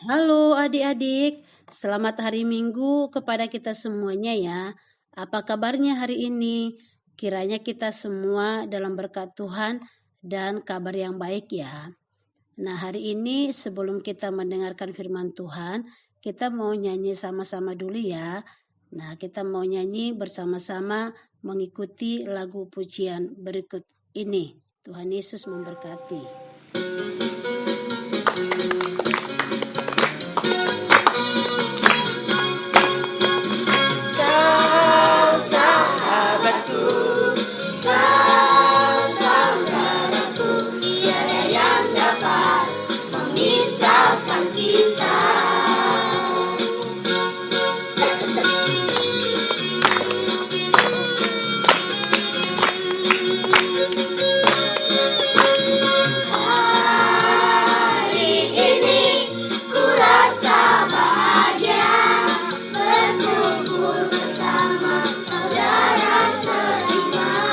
Halo adik-adik, selamat hari Minggu kepada kita semuanya ya. Apa kabarnya hari ini? Kiranya kita semua dalam berkat Tuhan dan kabar yang baik ya. Nah, hari ini sebelum kita mendengarkan firman Tuhan, kita mau nyanyi sama-sama dulu ya. Nah, kita mau nyanyi bersama-sama mengikuti lagu pujian berikut ini. Tuhan Yesus memberkati. Kau sahabatku, kau saudaraku, tiada yang dapat memisahkan kita. Hari ini ku rasa bahagia berkumpul bersama saudara seiman.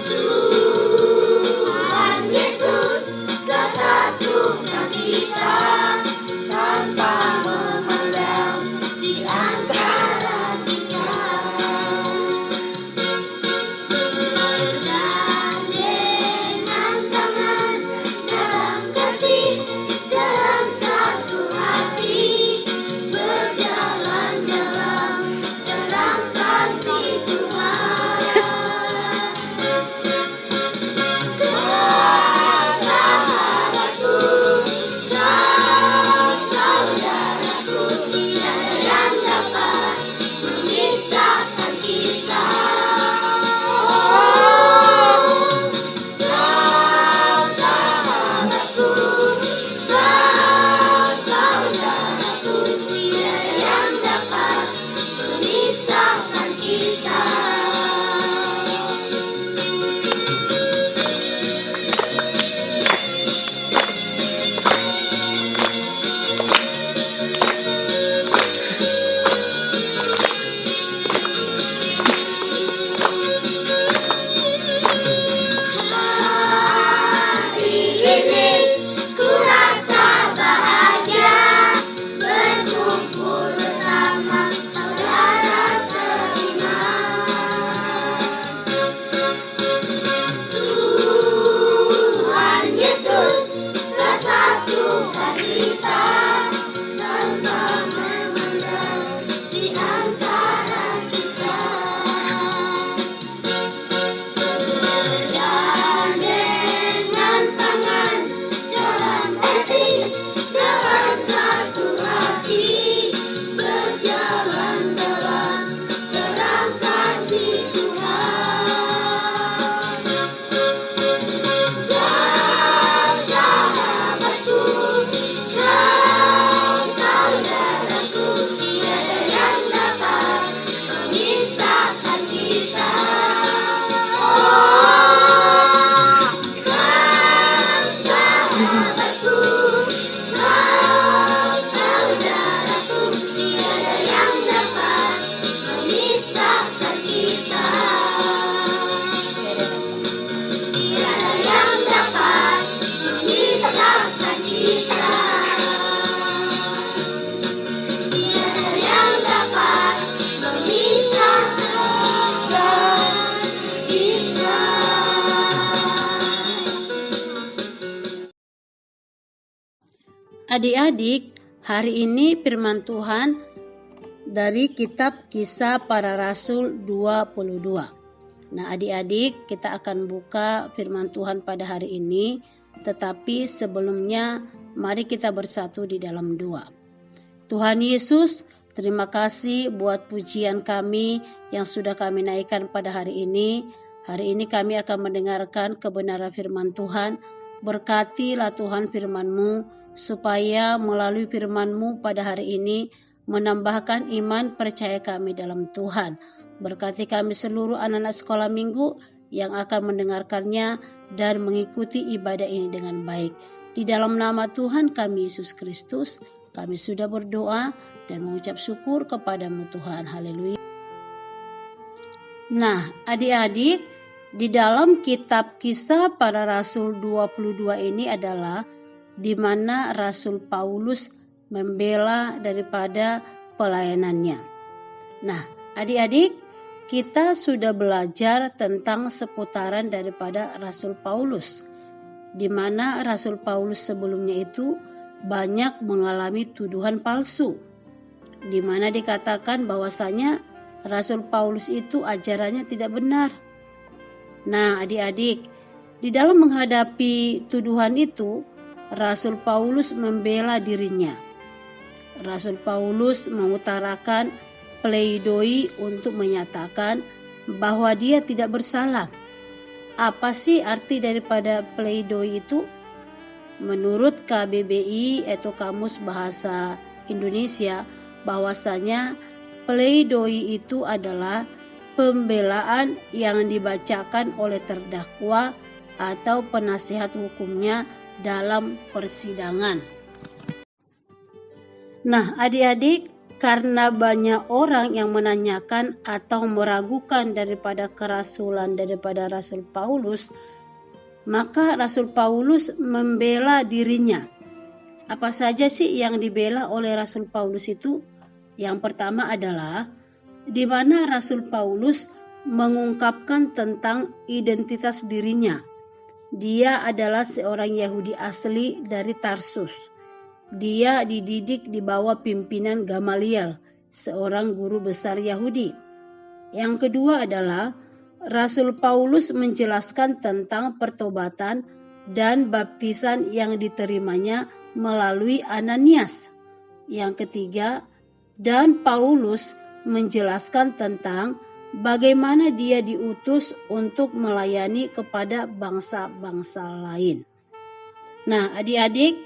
Tuhan Yesus telah satukan kita tanpa memandang di antara kita. Bergandengan tangan dalam kasih, dalam satu hati, berjalan dalam terang kasih Tuhan. Kau sahabatku, kau saudaraku, tiada yang dapat memisahkan kita. Kau sahabatku, kau saudaraku, tiada yang dapat memisahkan kita. Hari ini ku rasa bahagia berkumpul bersama saudara seiman. Tuhan Yesus telah satukan kita tanpa memandang di antara kita. Bergandengan tangan dalam kasih, dalam satu hati, berjalan dalam terang kasih Tuhan. Kau sahabatku, kau saudaraku, tiada yang dapat memisahkan kita. Kau sahabatku, kau saudaraku, tiada yang dapat memisahkan kita. Tiada yang dapat memisahkan kita. Tiada yang dapat memisahkan kita. Adik-adik, hari ini firman Tuhan dari kitab Kisah Para Rasul 22. Nah adik-adik, kita akan buka firman Tuhan pada hari ini, tetapi sebelumnya mari kita bersatu di dalam doa. Tuhan Yesus, terima kasih buat pujian kami yang sudah kami naikkan pada hari ini. Hari ini kami akan mendengarkan kebenaran firman Tuhan. Berkatilah Tuhan firman-Mu, supaya melalui firman-Mu pada hari ini menambahkan iman percaya kami dalam Tuhan. Berkati kami seluruh anak-anak sekolah minggu yang akan mendengarkannya dan mengikuti ibadah ini dengan baik. Di dalam nama Tuhan kami Yesus Kristus, kami sudah berdoa dan mengucap syukur kepadamu Tuhan. Haleluya. Nah, adik-adik, di dalam kitab Kisah Para Rasul 22 ini adalah di mana Rasul Paulus membela daripada pelayanannya. Nah, adik-adik, kita sudah belajar tentang seputaran daripada Rasul Paulus, di mana Rasul Paulus sebelumnya itu banyak mengalami tuduhan palsu, di mana dikatakan bahwasanya Rasul Paulus itu ajarannya tidak benar. Nah, adik-adik, di dalam menghadapi tuduhan itu, Rasul Paulus membela dirinya. Rasul Paulus mengutarakan pledoi untuk menyatakan bahwa dia tidak bersalah. Apa sih arti daripada pledoi itu? Menurut KBBI atau Kamus Bahasa Indonesia, bahwasanya pledoi itu adalah pembelaan yang dibacakan oleh terdakwa atau penasihat hukumnya dalam persidangan. Nah, adik-adik, karena banyak orang yang menanyakan atau meragukan daripada kerasulan daripada Rasul Paulus, maka Rasul Paulus membela dirinya. Apa saja sih yang dibela oleh Rasul Paulus itu? Yang pertama adalah di mana Rasul Paulus mengungkapkan tentang identitas dirinya. Dia adalah seorang Yahudi asli dari Tarsus. Dia dididik di bawah pimpinan Gamaliel, seorang guru besar Yahudi. Yang kedua adalah Rasul Paulus menjelaskan tentang pertobatan dan baptisan yang diterimanya melalui Ananias. Yang ketiga, dan Paulus menjelaskan tentang bagaimana dia diutus untuk melayani kepada bangsa-bangsa lain. Nah, adik-adik,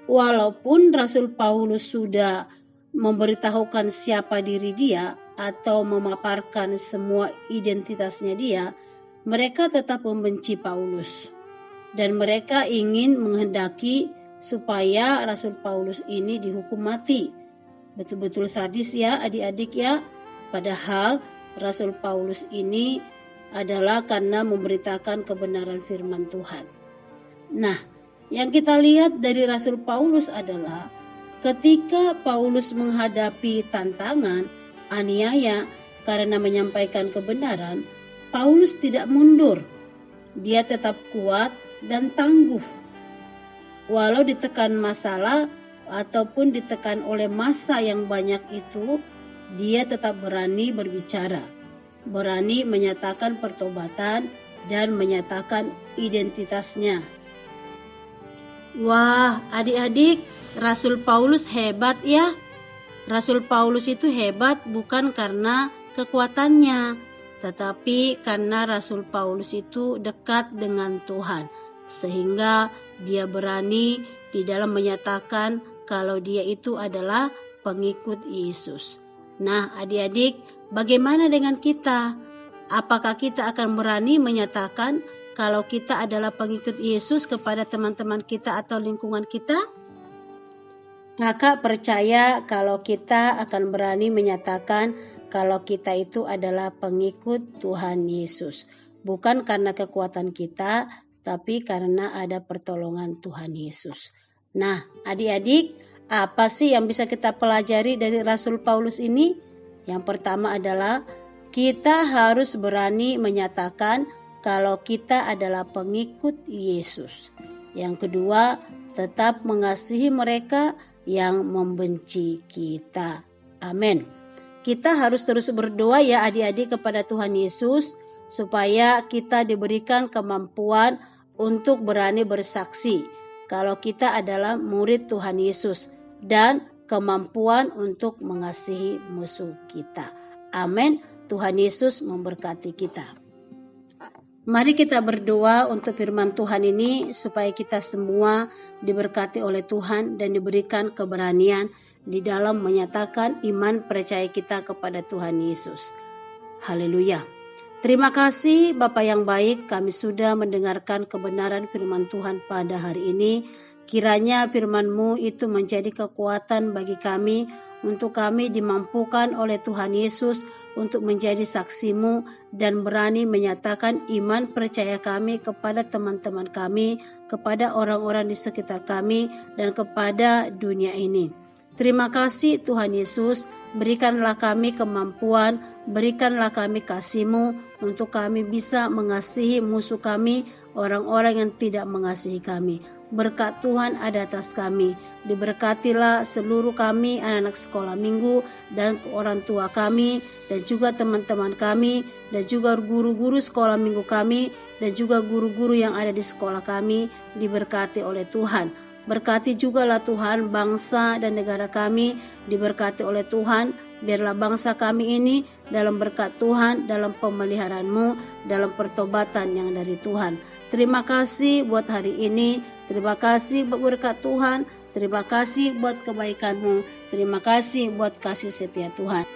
walaupun Rasul Paulus sudah memberitahukan siapa diri dia atau memaparkan semua identitasnya dia, mereka tetap membenci Paulus. Dan mereka ingin menghendaki supaya Rasul Paulus ini dihukum mati. Betul-betul sadis ya adik-adik ya. Padahal Rasul Paulus ini adalah karena memberitakan kebenaran firman Tuhan. Nah, yang kita lihat dari Rasul Paulus adalah ketika Paulus menghadapi tantangan, aniaya karena menyampaikan kebenaran, Paulus tidak mundur. Dia tetap kuat dan tangguh. Walau ditekan masalah ataupun ditekan oleh massa yang banyak itu, dia tetap berani berbicara, berani menyatakan pertobatan dan menyatakan identitasnya. Wah, adik-adik, Rasul Paulus hebat ya. Rasul Paulus itu hebat bukan karena kekuatannya, tetapi karena Rasul Paulus itu dekat dengan Tuhan, sehingga dia berani di dalam menyatakan kalau dia itu adalah pengikut Yesus. Nah, adik-adik, bagaimana dengan kita? Apakah kita akan berani menyatakan kalau kita adalah pengikut Yesus kepada teman-teman kita atau lingkungan kita? Kakak percaya kalau kita akan berani menyatakan kalau kita itu adalah pengikut Tuhan Yesus. Bukan karena kekuatan kita, tapi karena ada pertolongan Tuhan Yesus. Nah, adik-adik, apa sih yang bisa kita pelajari dari Rasul Paulus ini? Yang pertama adalah kita harus berani menyatakan kalau kita adalah pengikut Yesus. Yang kedua, tetap mengasihi mereka yang membenci kita. Amin. Kita harus terus berdoa ya adik-adik kepada Tuhan Yesus supaya kita diberikan kemampuan untuk berani bersaksi kalau kita adalah murid Tuhan Yesus dan kemampuan untuk mengasihi musuh kita. Amin. Tuhan Yesus memberkati kita. Mari kita berdoa untuk firman Tuhan ini supaya kita semua diberkati oleh Tuhan dan diberikan keberanian di dalam menyatakan iman percaya kita kepada Tuhan Yesus. Haleluya. Terima kasih Bapa yang baik, kami sudah mendengarkan kebenaran firman Tuhan pada hari ini. Kiranya firman-Mu itu menjadi kekuatan bagi kami, untuk kami dimampukan oleh Tuhan Yesus untuk menjadi saksi-Mu dan berani menyatakan iman percaya kami kepada teman-teman kami, kepada orang-orang di sekitar kami, dan kepada dunia ini. Terima kasih Tuhan Yesus, berikanlah kami kemampuan, berikanlah kami kasih-Mu untuk kami bisa mengasihi musuh kami, orang-orang yang tidak mengasihi kami. Berkat Tuhan ada atas kami, diberkatilah seluruh kami anak-anak sekolah minggu dan orang tua kami, dan juga teman-teman kami, dan juga guru-guru sekolah minggu kami, dan juga guru-guru yang ada di sekolah kami, diberkati oleh Tuhan. Berkati jugalah Tuhan bangsa dan negara kami, diberkati oleh Tuhan. Biarlah bangsa kami ini dalam berkat Tuhan, dalam pemeliharaan-Mu, dalam pertobatan yang dari Tuhan. Terima kasih buat hari ini, terima kasih buat berkat Tuhan, terima kasih buat kebaikan-Mu, terima kasih buat kasih setia Tuhan.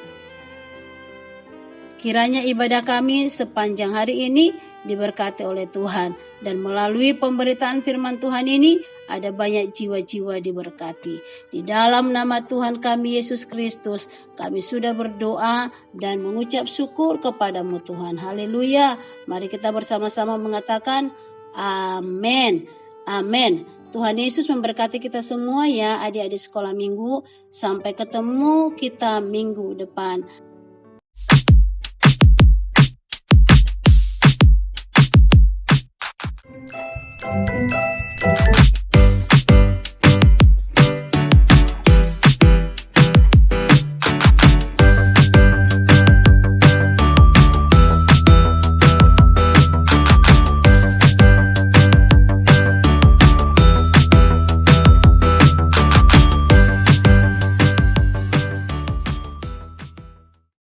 Kiranya ibadah kami sepanjang hari ini diberkati oleh Tuhan, dan melalui pemberitaan firman Tuhan ini ada banyak jiwa-jiwa diberkati. Di dalam nama Tuhan kami Yesus Kristus, kami sudah berdoa dan mengucap syukur kepadamu Tuhan. Haleluya. Mari kita bersama-sama mengatakan amin. Amin. Tuhan Yesus memberkati kita semua ya adik-adik sekolah minggu. Sampai ketemu kita minggu depan.